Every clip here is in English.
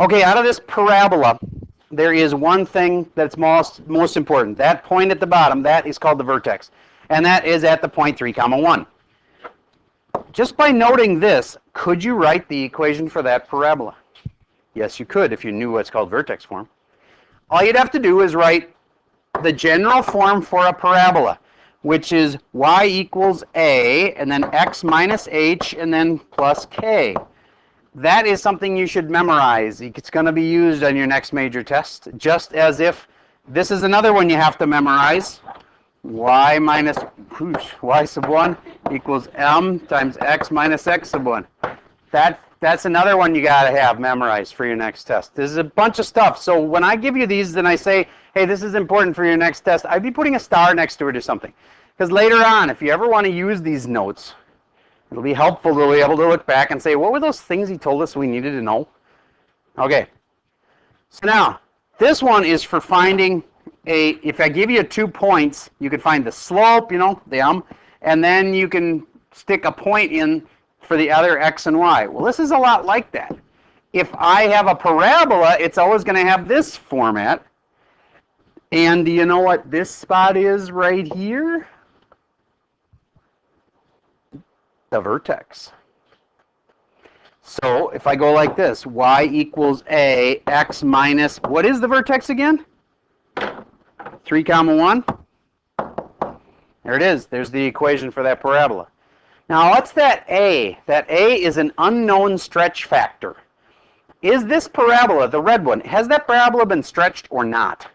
Okay, out of this parabola, there is one thing that's most important. That point at the bottom, that is called the vertex. And that is at the point 3, 1. Just by noting this, could you write the equation for that parabola? Yes, you could if you knew what's called vertex form. All you'd have to do is write the general form for a parabola, which is y equals a, and then x minus h, and then plus k. That is something you should memorize. It's going to be used on your next major test, just as if this is another one you have to memorize. Y minus y sub 1 equals m times x minus x sub 1. That's another one you got to have memorized for your next test. This is a bunch of stuff. So when I give you these and I say, hey, this is important for your next test, I'd be putting a star next to it or something. Because later on, if you ever want to use these notes, it'll be helpful to be able to look back and say, what were those things he told us we needed to know? Okay. So now, this one is for finding if I give you 2 points, you can find the slope, the and then you can stick a point in for the other x and y. Well, this is a lot like that. If I have a parabola, it's always going to have this format. And do you know what this spot is right here? The vertex. So if I go like this, y equals a, x minus, what is the vertex again? 3, 1. There it is. There's the equation for that parabola. Now, what's that a? That a is an unknown stretch factor. Is this parabola, the red one, has that parabola been stretched or not?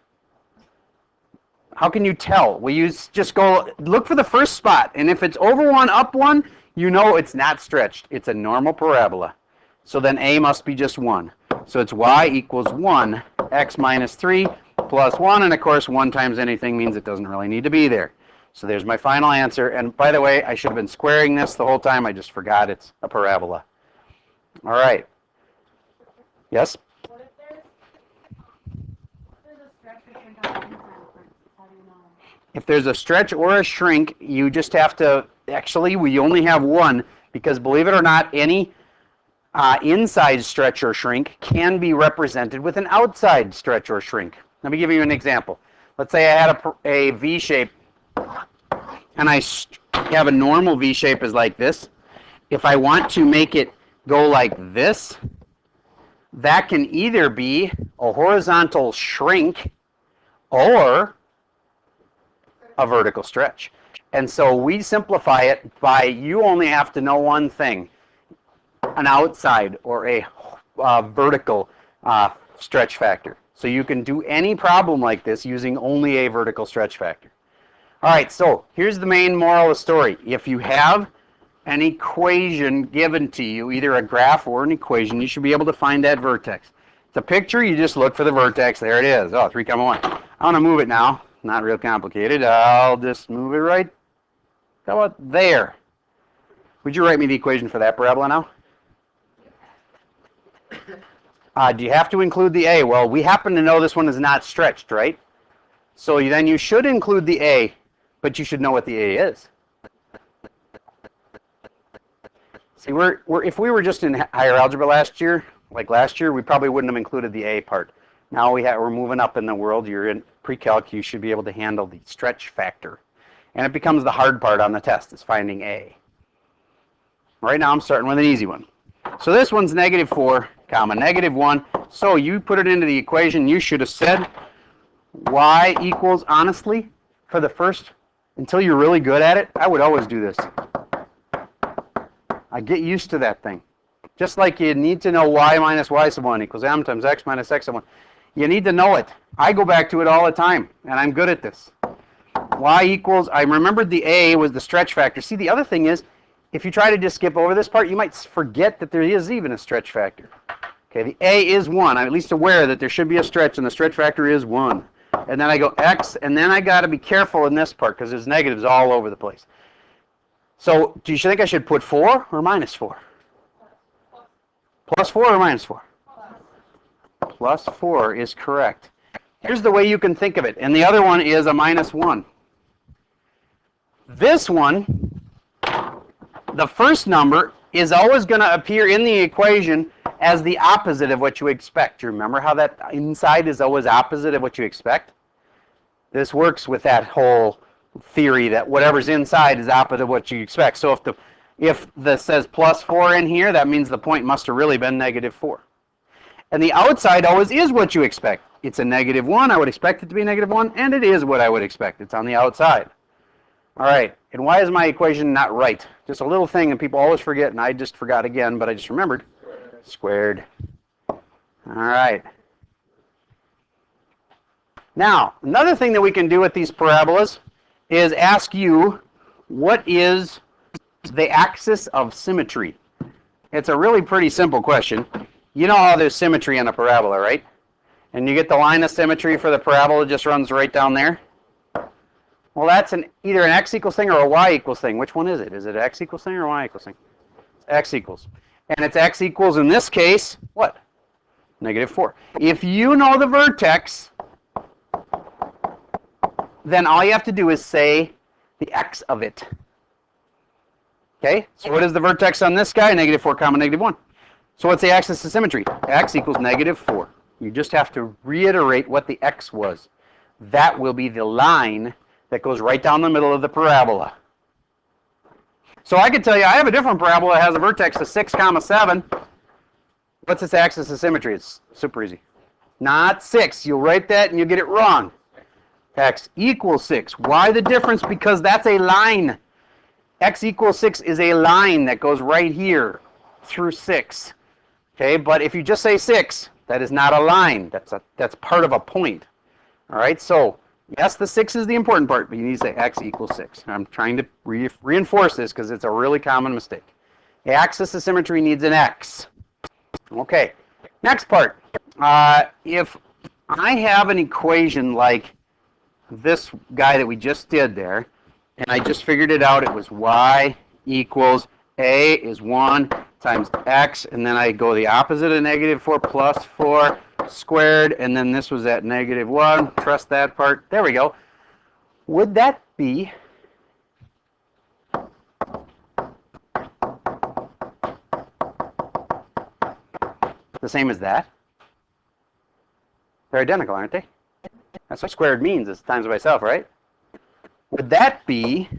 How can you tell? Well, you just go look for the first spot, and if it's over 1, up 1, you know it's not stretched. It's a normal parabola. So then a must be just 1. So it's y equals 1, x minus 3 plus 1, and of course 1 times anything means it doesn't really need to be there. So there's my final answer. And by the way, I should have been squaring this the whole time. I just forgot it's a parabola. All right. Yes? What if there's a stretch or shrink on the inside of it? How do you know? If there's a stretch or a shrink, you just have to, actually, we only have one, because believe it or not, any inside stretch or shrink can be represented with an outside stretch or shrink. Let me give you an example. Let's say I had a V shape, and I have a normal V shape is like this. If I want to make it go like this, that can either be a horizontal shrink or a vertical stretch. And so we simplify it by you only have to know one thing, an outside or a vertical stretch factor. So you can do any problem like this using only a vertical stretch factor. All right, so here's the main moral of the story. If you have an equation given to you, either a graph or an equation, you should be able to find that vertex. It's a picture, you just look for the vertex. There it is. Oh, 3, 1. I want to move it now. Not real complicated. I'll just move it right. How about there? Would you write me the equation for that parabola now? Do you have to include the a? Well, we happen to know this one is not stretched, right? So then you should include the a, but you should know what the a is. See, if we were just in higher algebra last year, like last year, we probably wouldn't have included the a part. Now we're moving up in the world. You're in pre-calc. You should be able to handle the stretch factor. And it becomes the hard part on the test, is finding a. Right now I'm starting with an easy one. So this one's -4, -1. So you put it into the equation. You should have said y equals, honestly, for the first, until you're really good at it, I would always do this. I get used to that thing. Just like you need to know y minus y sub 1 equals m times x minus x sub 1. You need to know it. I go back to it all the time, and I'm good at this. Y equals, I remembered the a was the stretch factor. See, the other thing is, if you try to just skip over this part, you might forget that there is even a stretch factor. Okay, the a is 1. I'm at least aware that there should be a stretch, and the stretch factor is 1. And then I go x, and then I got to be careful in this part, because there's negatives all over the place. So, do you think I should put 4 or -4? Plus 4 or -4? Plus 4 is correct. Here's the way you can think of it. And the other one is a -1. This one, the first number, is always going to appear in the equation as the opposite of what you expect. You remember how that inside is always opposite of what you expect? This works with that whole theory that whatever's inside is opposite of what you expect. So if this says plus 4 in here, that means the point must have really been negative 4. And the outside always is what you expect. It's a negative 1. I would expect it to be negative 1, and it is what I would expect. It's on the outside. All right, and why is my equation not right? Just a little thing, and people always forget, and I just forgot again, but I just remembered. Squared. All right. Now, another thing that we can do with these parabolas is ask you, what is the axis of symmetry? It's a really pretty simple question. You know how there's symmetry in a parabola, right? And you get the line of symmetry for the parabola just runs right down there. Well, that's either an x equals thing or a y equals thing. Which one is it? Is it x equals thing or y equals thing? It's x equals. And it's x equals, in this case, what? Negative 4. If you know the vertex, then all you have to do is say the x of it. Okay? So what is the vertex on this guy? Negative 4 comma negative 1. So what's the axis of symmetry? X equals negative 4. You just have to reiterate what the x was. That will be the line that goes right down the middle of the parabola. So I could tell you I have a different parabola that has a vertex of 6 comma 7. What's its axis of symmetry? It's super easy. Not 6. You'll write that and you'll get it wrong. X equals 6. Why the difference? Because that's a line. X equals 6 is a line that goes right here through 6. Okay, but if you just say 6, that is not a line. That's part of a point. All right, so yes, the 6 is the important part, but you need to say x equals 6. I'm trying to reinforce this because it's a really common mistake. The axis of symmetry needs an x. Okay, next part. If I have an equation like this guy that we just did there, and I just figured it out, it was y equals a is 1 times x, and then I go the opposite of negative 4 plus 4 squared, and then this was at negative 1. Trust that part. There we go. Would that be the same as that? They're identical, aren't they? That's what squared means, is times by itself, right? Would that be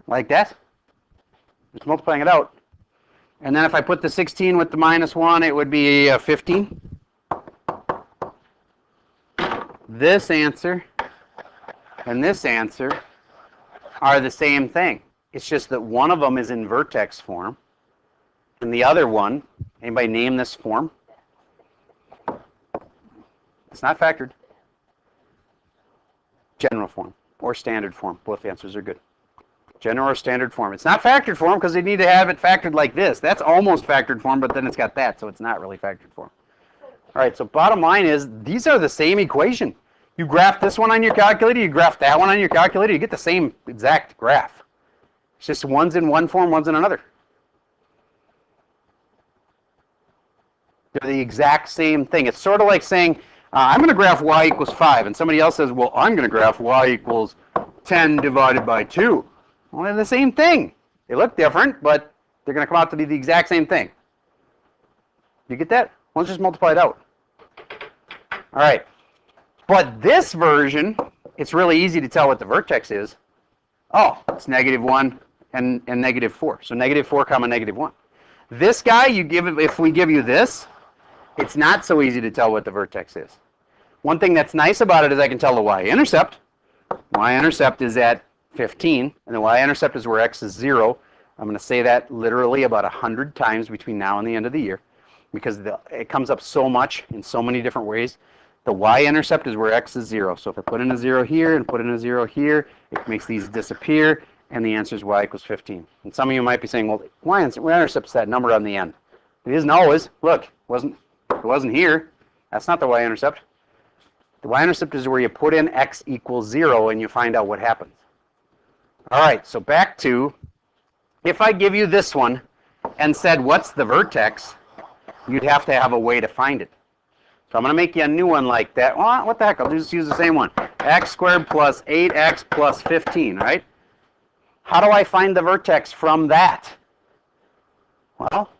like that? Just multiplying it out. And then if I put the 16 with the minus 1, it would be 15. This answer and this answer are the same thing. It's just that one of them is in vertex form, and the other one, anybody name this form? It's not factored. General form or standard form. Both answers are good. General or standard form. It's not factored form because they need to have it factored like this. That's almost factored form, but then it's got that, so it's not really factored form. All right, so bottom line is these are the same equation. You graph this one on your calculator, you graph that one on your calculator, you get the same exact graph. It's just one's in one form, one's in another. They're the exact same thing. It's sort of like saying, I'm going to graph y equals 5, and somebody else says, well, I'm going to graph y equals 10 divided by 2. Well, they're the same thing. They look different, but they're going to come out to be the exact same thing. You get that? Let's just multiply it out. All right. But this version, it's really easy to tell what the vertex is. Oh, it's negative 1 and negative 4. So negative 4 comma negative 1. This guy, if we give you this, it's not so easy to tell what the vertex is. One thing that's nice about it is I can tell the y-intercept. Y-intercept is at 15, and the y-intercept is where x is 0. I'm going to say that literally about 100 times between now and the end of the year because it comes up so much in so many different ways. The y-intercept is where x is 0. So if I put in a 0 here and put in a 0 here, it makes these disappear, and the answer is y equals 15. And some of you might be saying, well, y-intercept is that number on the end. It isn't always. Look, it wasn't here. That's not the y-intercept. The y-intercept is where you put in x equals 0 and you find out what happens. All right, so back to, if I give you this one and said, what's the vertex, you'd have to have a way to find it. So I'm going to make you a new one like that. Well, what the heck, I'll just use the same one. X squared plus 8x plus 15, right? How do I find the vertex from that? Well,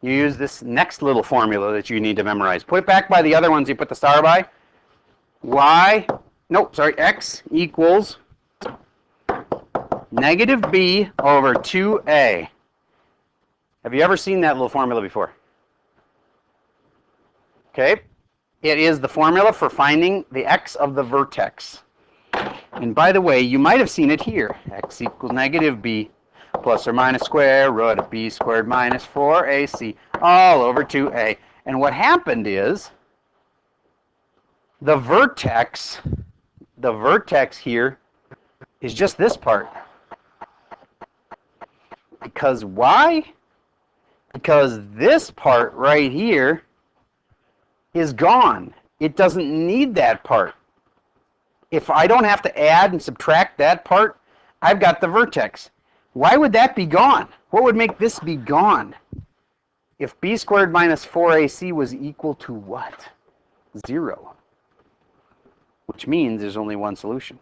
you use this next little formula that you need to memorize. Put it back by the other ones you put the star by. X equals negative b over 2a. Have you ever seen that little formula before? Okay. It is the formula for finding the x of the vertex. And by the way, you might have seen it here. X equals negative b plus or minus square root of b squared minus 4ac all over 2a. And what happened is the vertex here is just this part. Because why? Because this part right here is gone. It doesn't need that part. If I don't have to add and subtract that part, I've got the vertex. Why would that be gone? What would make this be gone? If b squared minus 4ac was equal to what? 0. Which means there's only one solution.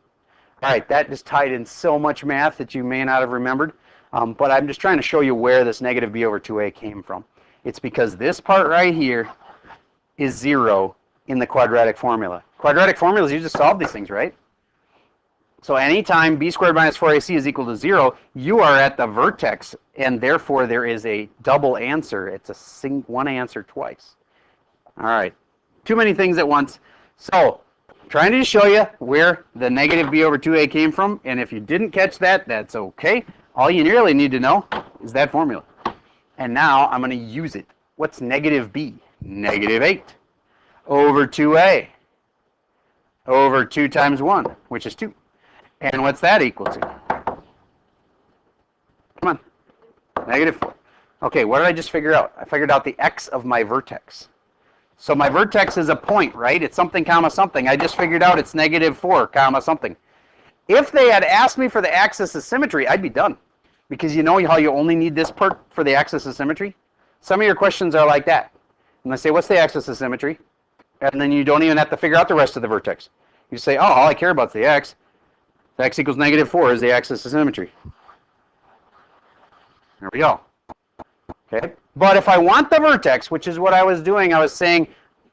All right, that just tied in so much math that you may not have remembered. But I'm just trying to show you where this negative b over 2a came from. It's because this part right here is 0 in the quadratic formula. Quadratic formulas, you just solve these things, right? So anytime b squared minus 4ac is equal to 0, you are at the vertex, and therefore there is a double answer. It's a one answer twice. All right, too many things at once. So trying to show you where the negative b over 2a came from, and if you didn't catch that, that's okay. All you really need to know is that formula. And now I'm going to use it. What's negative b? Negative 8 over 2a over 2 times 1, which is 2. And what's that equal to? Come on. Negative 4. Okay, what did I just figure out? I figured out the x of my vertex. So my vertex is a point, right? It's something comma something. I just figured out it's negative 4 comma something. If they had asked me for the axis of symmetry, I'd be done. Because you know how you only need this part for the axis of symmetry? Some of your questions are like that. And they say, what's the axis of symmetry? And then you don't even have to figure out the rest of the vertex. You say, oh, all I care about is the x. The x equals negative 4 is the axis of symmetry. There we go. Okay. But if I want the vertex, which is what I was doing, I was saying,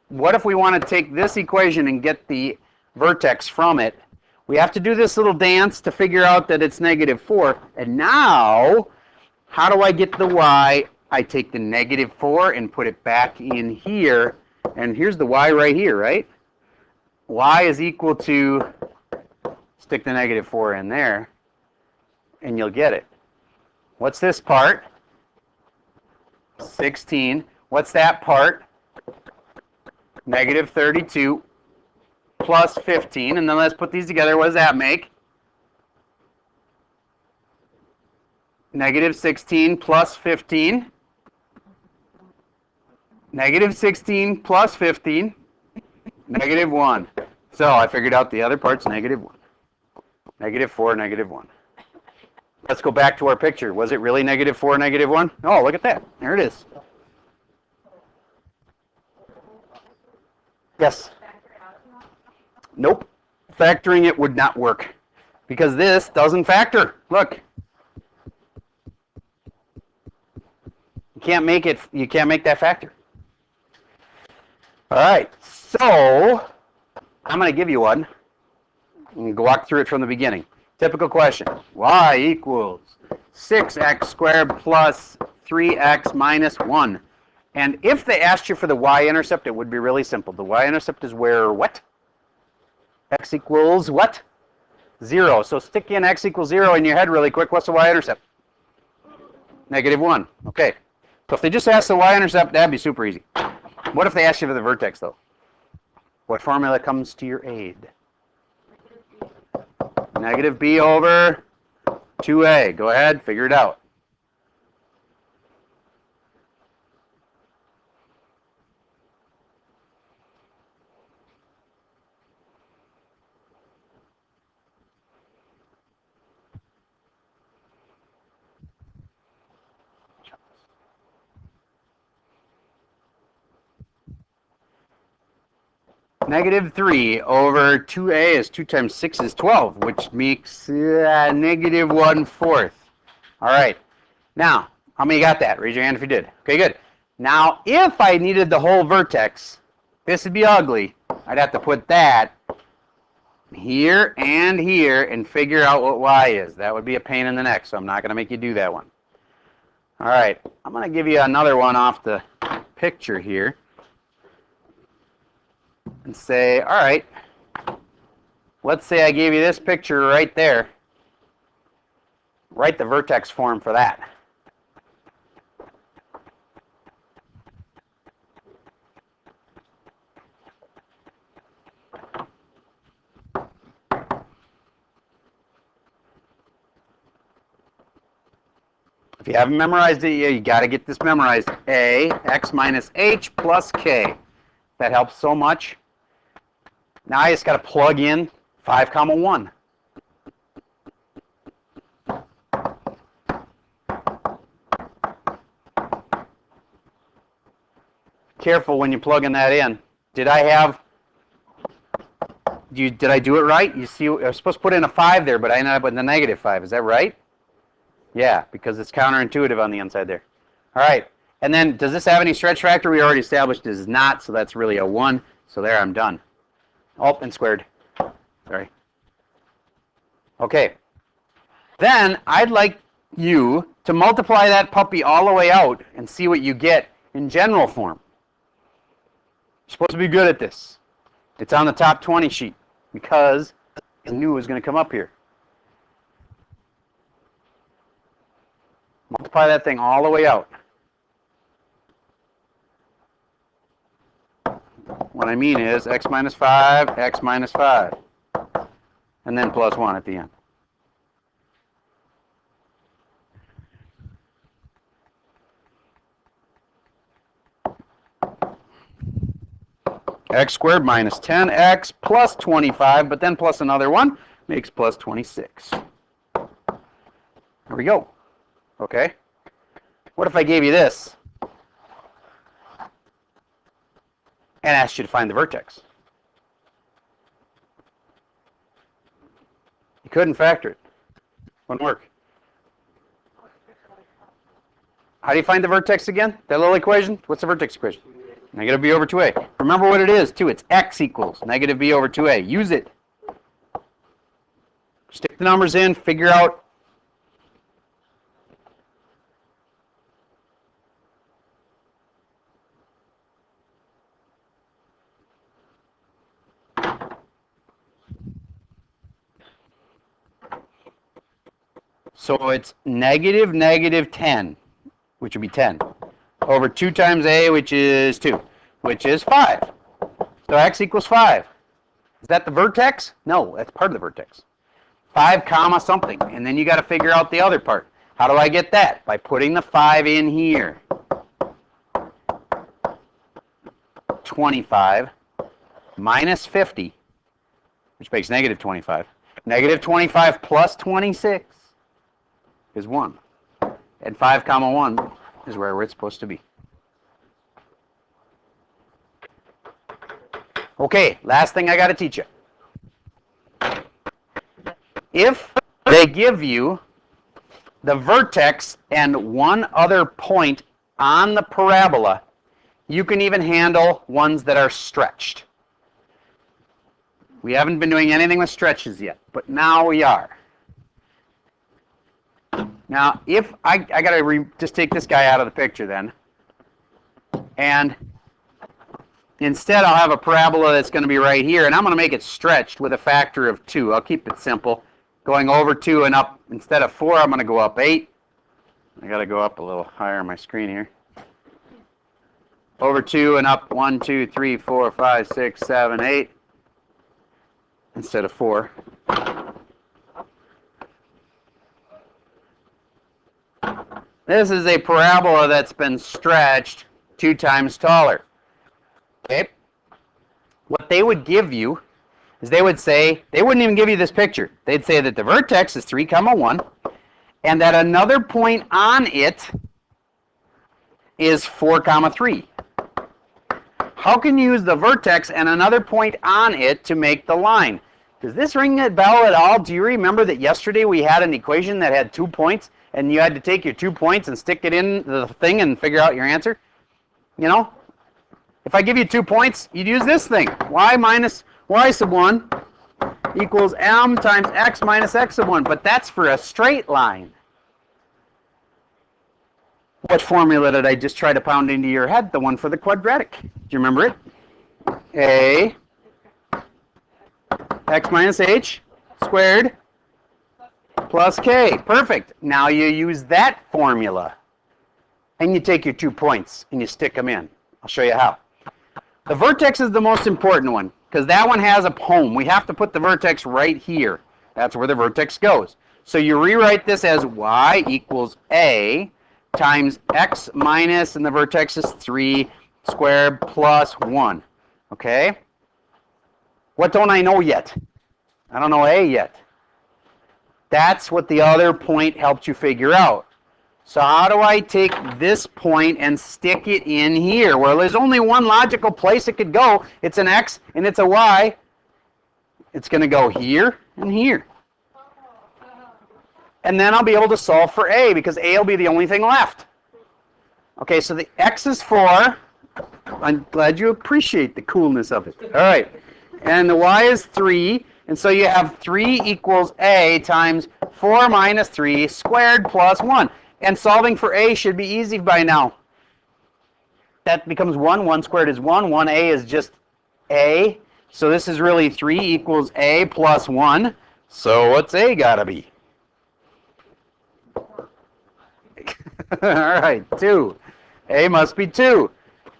what if we want to take this equation and get the vertex from it? We have to do this little dance to figure out that it's negative 4. And now, how do I get the y? I take the negative 4 and put it back in here. And here's the y right here, right? Y is equal to, stick the negative 4 in there, and you'll get it. What's this part? 16. What's that part? Negative 32 plus 15. And then let's put these together. What does that make? Negative 16 plus 15. Negative 16 plus 15. Negative 1. So I figured out the other part's negative 1. Negative 4, negative 1. Let's go back to our picture. Was it really negative 4, negative 1? Oh, look at that. There it is. Yes? Nope. Factoring it would not work because this doesn't factor. Look. You can't make that factor. All right. So I'm going to give you one. And go walk through it from the beginning. Typical question. Y equals 6x squared plus 3x minus 1. And if they asked you for the y-intercept, it would be really simple. The y-intercept is where what? X equals what? 0. So stick in x equals 0 in your head really quick. What's the y-intercept? Negative 1. Okay. So if they just asked the y-intercept, that'd be super easy. What if they asked you for the vertex, though? What formula comes to your aid? Negative b over 2a. Go ahead, figure it out. Negative 3 over 2a is 2 times 6 is 12, which makes negative 1/4. All right. Now, how many got that? Raise your hand if you did. Okay, good. Now, if I needed the whole vertex, this would be ugly. I'd have to put that here and figure out what y is. That would be a pain in the neck, so I'm not going to make you do that one. All right. I'm going to give you another one off the picture here. And say, all right, let's say I gave you this picture right there. Write the vertex form for that. If you haven't memorized it yet, you got to get this memorized. A, x minus h plus k. That helps so much. Now I just got to plug in 5, 1. Careful when you plug in that in. Did I do it right? You see, I was supposed to put in a 5 there, but I ended up with a negative 5. Is that right? Yeah, because it's counterintuitive on the inside there. All right. And then, does this have any stretch factor? We already established it does not, so that's really a 1. So there, I'm done. Oh, and squared. Sorry. Okay. Then, I'd like you to multiply that puppy all the way out and see what you get in general form. You're supposed to be good at this. It's on the top 20 sheet because I knew it was going to come up here. Multiply that thing all the way out. What I mean is x minus 5, x minus 5, and then plus 1 at the end. X squared minus 10x plus 25, but then plus another 1 makes plus 26. There we go. Okay. What if I gave you this and asked you to find the vertex? You couldn't factor it. Wouldn't work. How do you find the vertex again? That little equation? What's the vertex equation? Negative b over 2a. Remember what it is, too. It's x equals negative b over 2a. Use it. Stick the numbers in, figure out. So it's negative 10, which would be 10, over 2 times a, which is 2, which is 5. So x equals 5. Is that the vertex? No, that's part of the vertex. 5 comma something, and then you got to figure out the other part. How do I get that? By putting the 5 in here. 25 minus 50, which makes negative 25. Negative 25 plus 26 is 1. And 5 comma 1 is where it's supposed to be. Okay, last thing I got to teach you. If they give you the vertex and one other point on the parabola, you can even handle ones that are stretched. We haven't been doing anything with stretches yet, but now we are. Now, if I got to just take this guy out of the picture then, and instead I'll have a parabola that's going to be right here, and I'm going to make it stretched with a factor of 2. I'll keep it simple. Going over 2 and up, instead of 4, I'm going to go up 8. I got to go up a little higher on my screen here. Over 2 and up 1, 2, 3, 4, 5, 6, 7, 8, instead of 4. This is a parabola that's been stretched 2 times taller. Okay? What they would give you is they would say, they wouldn't even give you this picture. They'd say that the vertex is 3 comma 1, and that another point on it is 4 comma 3. how can you use the vertex and another point on it to make the line? Does this ring a bell at all? Do you remember that yesterday we had an equation that had 2 points and you had to take your 2 points and stick it in the thing and figure out your answer? You know? If I give you 2 points, you'd use this thing. Y minus y sub 1 equals m times x minus x sub 1. But that's for a straight line. What formula did I just try to pound into your head? The one for the quadratic. Do you remember it? A x minus h squared plus k. Perfect. Now you use that formula. And you take your 2 points and you stick them in. I'll show you how. The vertex is the most important one because that one has a home. We have to put the vertex right here. That's where the vertex goes. So you rewrite this as y equals a times x minus, and the vertex is 3 squared plus 1. Okay? What don't I know yet? I don't know a yet. That's what the other point helped you figure out. So how do I take this point and stick it in here? Well, there's only one logical place it could go. It's an x and it's a y. It's going to go here and here. And then I'll be able to solve for a because a will be the only thing left. Okay, so the x is 4. I'm glad you appreciate the coolness of it. All right. And the y is 3. And so you have 3 equals a times 4 minus 3 squared plus 1. And solving for a should be easy by now. That becomes 1. 1 squared is 1. 1a is just a. So this is really 3 equals a plus 1. So what's a got to be? All right, 2. A must be 2.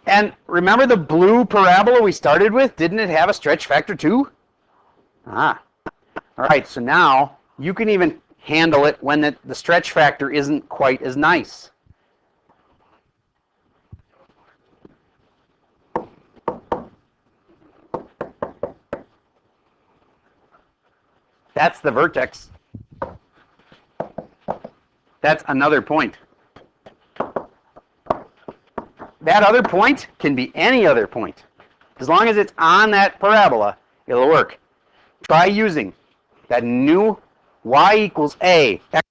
And remember the blue parabola we started with? Didn't it have a stretch factor 2? Ah. All right, so now you can even handle it when the stretch factor isn't quite as nice. That's the vertex. That's another point. That other point can be any other point. As long as it's on that parabola, it'll work. Try using that new y equals a, x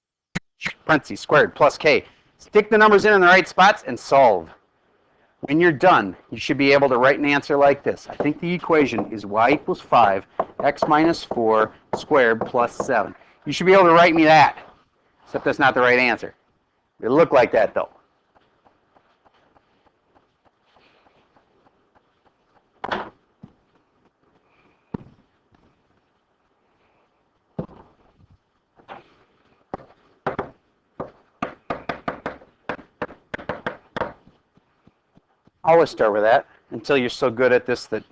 parentheses squared plus k. Stick the numbers in the right spots and solve. When you're done, you should be able to write an answer like this. I think the equation is y equals 5, x minus 4 squared plus 7. You should be able to write me that, except that's not the right answer. It'll look like that, though. Always start with that until you're so good at this that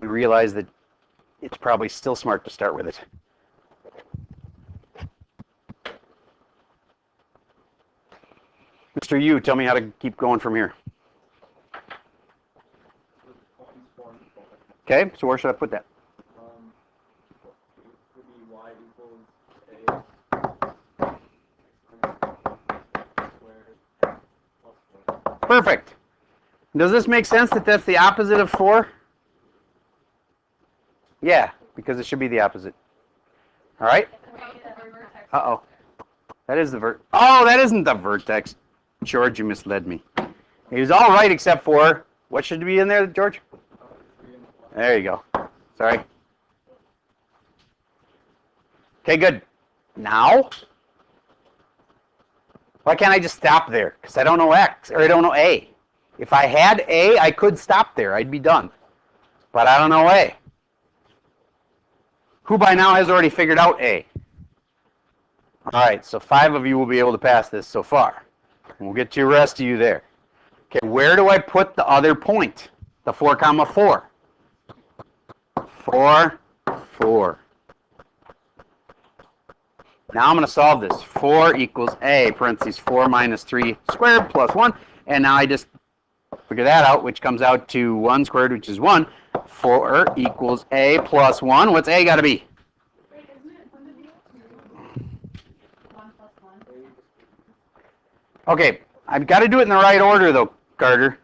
you realize that it's probably still smart to start with it. Mr. Yu, tell me how to keep going from here. Okay, so where should I put that? Perfect. Does this make sense that that's the opposite of 4? Yeah, because it should be the opposite. All right? Uh-oh. That is the Oh, that isn't the vertex. George, you misled me. He was all right except for, what should be in there, George? There you go. Sorry. Okay, good. Now, why can't I just stop there? Because I don't know x, or I don't know a. If I had a, I could stop there. I'd be done. But I don't know a. Who by now has already figured out a? All right, so 5 of you will be able to pass this so far. And we'll get to the rest of you there. Okay, where do I put the other point? The 4 comma 4. 4, 4. Now I'm going to solve this. 4 equals a, parentheses 4 minus 3 squared plus 1. And now I just figure that out, which comes out to 1 squared, which is 1. 4 equals a plus 1. What's a got to be? Wait, isn't it, when did you do 1 plus 1? Okay, I've got to do it in the right order, though, Carter.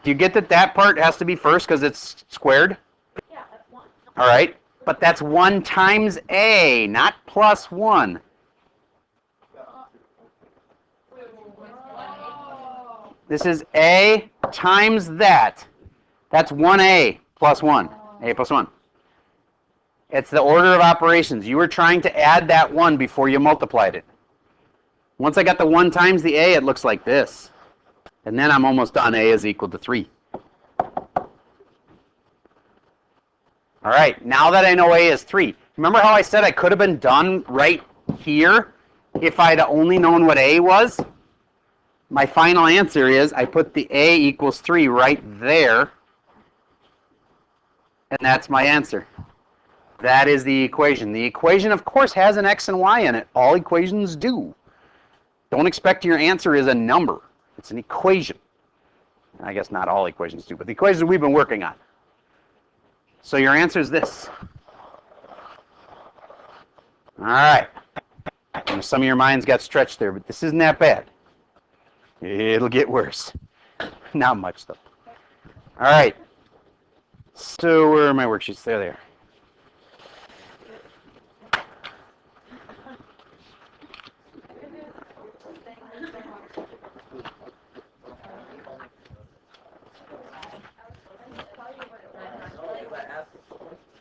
Do you get that that part has to be first because it's squared? Yeah, that's 1. All right. But that's 1 times A, not plus 1. This is A times that. That's 1A plus 1. A plus 1. It's the order of operations. You were trying to add that 1 before you multiplied it. Once I got the 1 times the A, it looks like this. And then I'm almost done. A is equal to 3. All right, now that I know A is 3. Remember how I said I could have been done right here if I'd only known what A was? My final answer is I put the A equals 3 right there. And that's my answer. That is the equation. The equation, of course, has an x and y in it. All equations do. Don't expect your answer is a number. It's an equation. I guess not all equations do, but the equations we've been working on. So your answer is this. All right. And some of your minds got stretched there, but this isn't that bad. It'll get worse. Not much, though. All right. So where are my worksheets? There they are.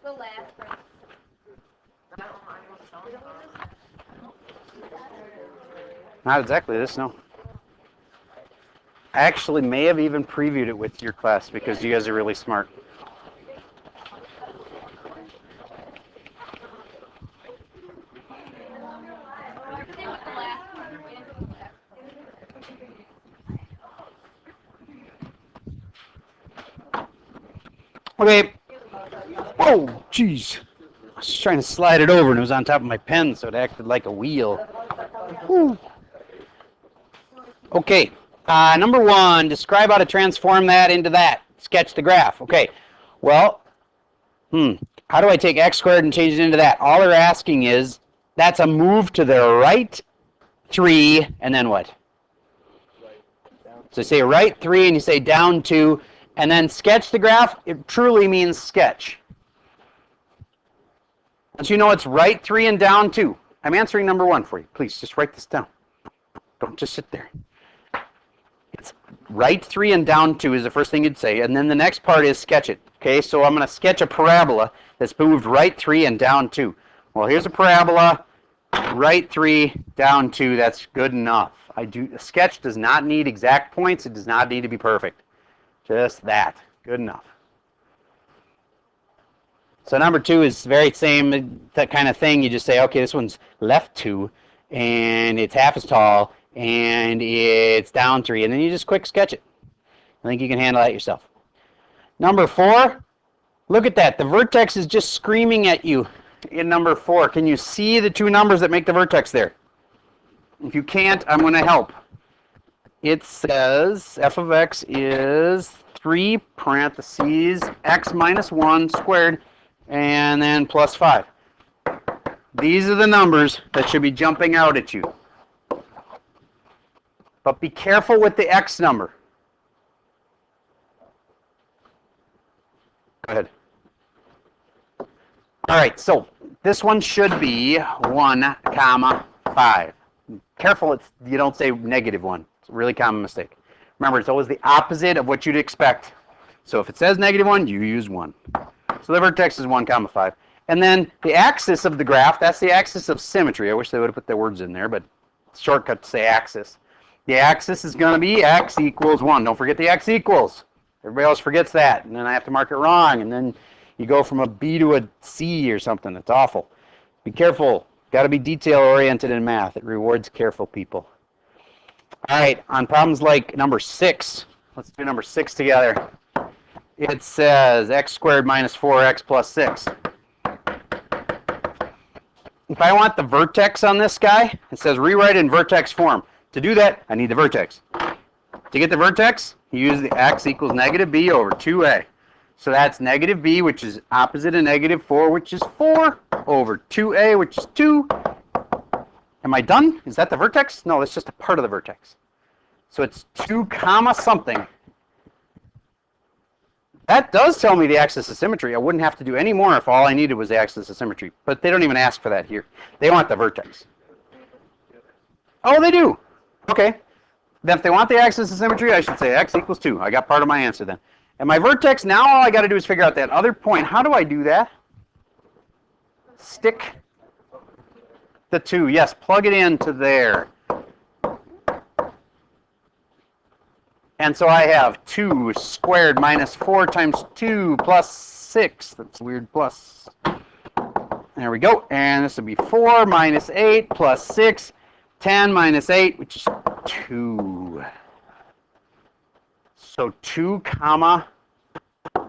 The last phrase. Not exactly this, no. I actually may have even previewed it with your class because you guys are really smart. Okay. Oh, jeez. I was trying to slide it over and it was on top of my pen, so it acted like a wheel. Whew. Okay. Number 1, describe how to transform that into that. Sketch the graph. Okay. Well, how do I take x squared and change it into that? All they're asking is, that's a move to the right 3, and then what? So you say right 3 and you say down 2, and then sketch the graph. It truly means sketch. Once you know it's right 3 and down 2. I'm answering number 1 for you. Please, just write this down. Don't just sit there. It's right 3 and down 2 is the first thing you'd say, and then the next part is sketch it. Okay, so I'm going to sketch a parabola that's moved right 3 and down 2. Well, here's a parabola, right 3, down 2. That's good enough. A sketch does not need exact points. It does not need to be perfect. Just that. Good enough. So number 2 is very same, that kind of thing. You just say, okay, this one's left 2, and it's half as tall, and it's down 3, and then you just quick sketch it. I think you can handle that yourself. Number 4, look at that. The vertex is just screaming at you in number 4. Can you see the 2 numbers that make the vertex there? If you can't, I'm going to help. It says f of x is 3 parentheses x minus 1 squared, and then plus 5. These are the numbers that should be jumping out at you. But be careful with the x number. Go ahead. All right, so this one should be 1, comma 5. Careful you don't say negative 1. It's a really common mistake. Remember, it's always the opposite of what you'd expect. So if it says negative 1, you use 1. So the vertex is 1, comma 5. And then the axis of the graph, that's the axis of symmetry. I wish they would have put their words in there, but it's a shortcut to say axis. The axis is going to be x equals 1. Don't forget the x equals. Everybody else forgets that, and then I have to mark it wrong, and then you go from a B to a C or something. It's awful. Be careful. Got to be detail-oriented in math. It rewards careful people. All right, on problems like number 6, let's do number 6 together. It says x squared minus 4x plus 6. If I want the vertex on this guy, it says rewrite in vertex form. To do that, I need the vertex. To get the vertex, you use the x equals negative b over 2a. So that's negative b, which is opposite of negative 4, which is 4, over 2a, which is 2. Am I done? Is that the vertex? No, that's just a part of the vertex. So it's 2 comma something. That does tell me the axis of symmetry. I wouldn't have to do any more if all I needed was the axis of symmetry. But they don't even ask for that here. They want the vertex. Oh, they do. Okay. Then if they want the axis of symmetry, I should say x equals 2. I got part of my answer then. And my vertex, now all I got to do is figure out that other point. How do I do that? Stick the 2. Yes, plug it into there. And so I have 2 squared minus 4 times 2 plus 6. That's weird plus. There we go. And this would be 4 minus 8 plus 6. 10 minus 8, which is 2. So 2 comma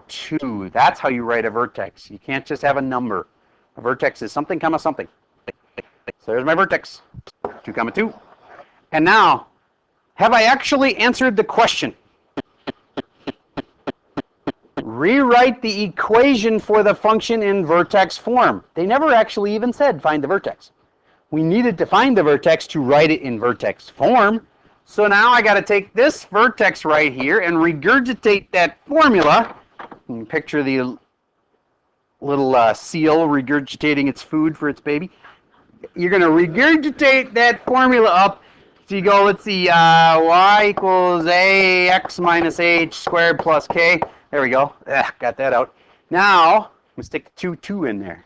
2. That's how you write a vertex. You can't just have a number. A vertex is something comma something. So there's my vertex. 2 comma 2. And now, have I actually answered the question? Rewrite the equation for the function in vertex form. They never actually even said find the vertex. We needed to find the vertex to write it in vertex form. So now I got to take this vertex right here and regurgitate that formula. You can picture the little seal regurgitating its food for its baby. You're going to regurgitate that formula up. So you go, let's see, y equals ax minus h squared plus k. There we go. Got that out. Now, I'm going to stick the 2 in there.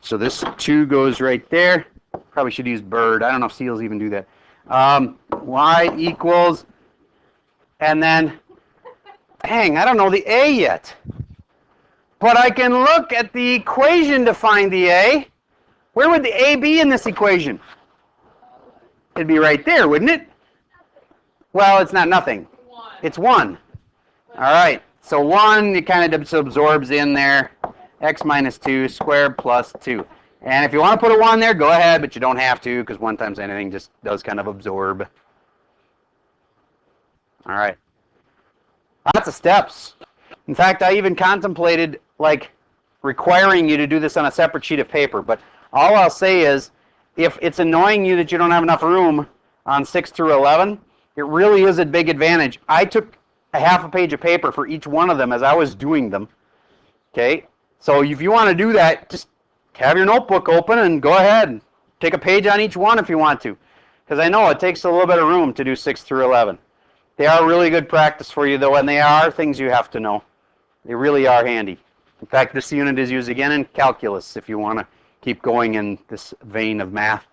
So this 2 goes right there. Probably should use bird. I don't know if seals even do that. Y equals, and then, dang, I don't know the a yet. But I can look at the equation to find the a. Where would the a be in this equation? It'd be right there, wouldn't it? Well, it's not nothing. It's 1. All right. So 1, it kind of just absorbs in there. X minus 2 squared plus 2. And if you want to put a 1 there, go ahead, but you don't have to because 1 times anything just does kind of absorb. All right. Lots of steps. In fact, I even contemplated like requiring you to do this on a separate sheet of paper, but all I'll say is if it's annoying you that you don't have enough room on 6 through 11, it really is a big advantage. I took a half a page of paper for each one of them as I was doing them. Okay? So if you want to do that, just have your notebook open and go ahead and take a page on each one if you want to. Because I know it takes a little bit of room to do 6 through 11. They are really good practice for you, though, and they are things you have to know. They really are handy. In fact, this unit is used again in calculus if you want to keep going in this vein of math.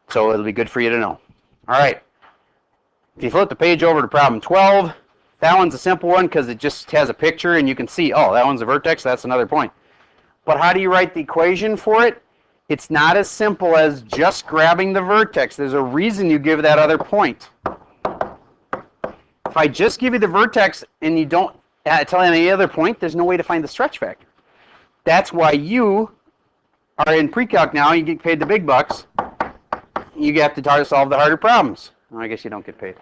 So it'll be good for you to know. All right. If you flip the page over to problem 12, that one's a simple one because it just has a picture and you can see, oh, that one's a vertex, that's another point. But how do you write the equation for it? It's not as simple as just grabbing the vertex. There's a reason you give that other point. If I just give you the vertex and you don't tell any other point, there's no way to find the stretch factor. That's why you are in pre-calc now, you get paid the big bucks. You have to try to solve the harder problems. Well, I guess you don't get paid.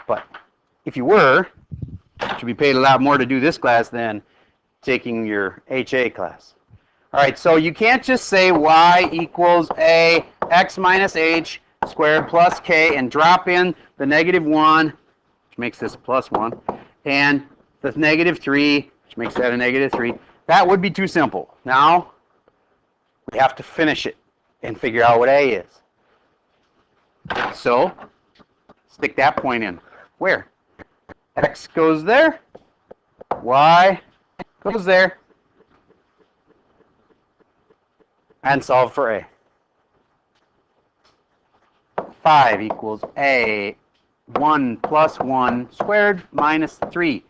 But if you were, you should be paid a lot more to do this class than taking your HA class. All right, so you can't just say y equals a x minus h squared plus k and drop in the -1, which makes this a +1, and the -3, which makes that a -3. That would be too simple. Now, we have to finish it and figure out what a is. So, stick that point in. Where? X goes there, y goes there, and solve for a. 5 equals a 1 plus 1 squared minus 3.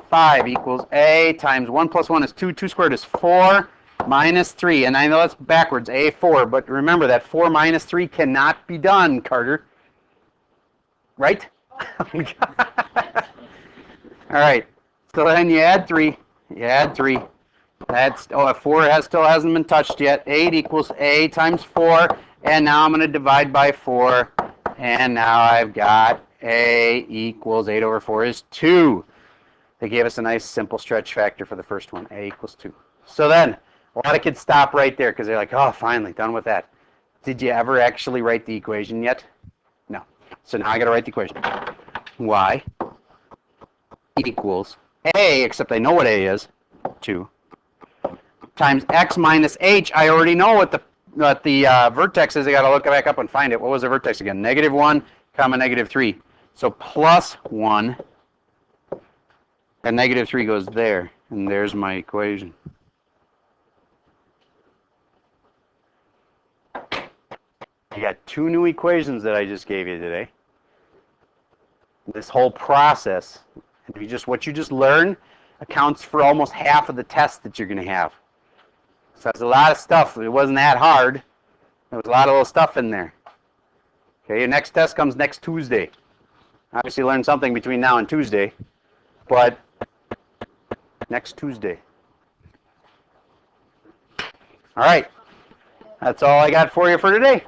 5 equals a times 1 plus 1 is 2. 2 squared is 4 minus 3. And I know that's backwards, a4, but remember that 4 minus 3 cannot be done, Carter. Right? All right. So then you add 3. You add 3. That's, oh, 4 still hasn't been touched yet. 8 equals a times 4. And now I'm going to divide by 4. And now I've got a equals 8 over 4 is 2. They gave us a nice simple stretch factor for the first one. A equals 2. So then, a lot of kids stop right there because they're like, oh, finally, done with that. Did you ever actually write the equation yet? No. So now I got to write the equation. Y equals A, except I know what A is, 2, times x minus h. I already know what the vertex is. I got to look back up and find it. What was the vertex again? -1, comma -3. So plus 1, and -3 goes there, and there's my equation. You got 2 new equations that I just gave you today. This whole process, what you just learned accounts for almost half of the tests that you're going to have. So that's a lot of stuff. It wasn't that hard. There was a lot of little stuff in there. Okay, your next test comes next Tuesday. Obviously learn something between now and Tuesday, but next Tuesday. All right, that's all I got for you for today.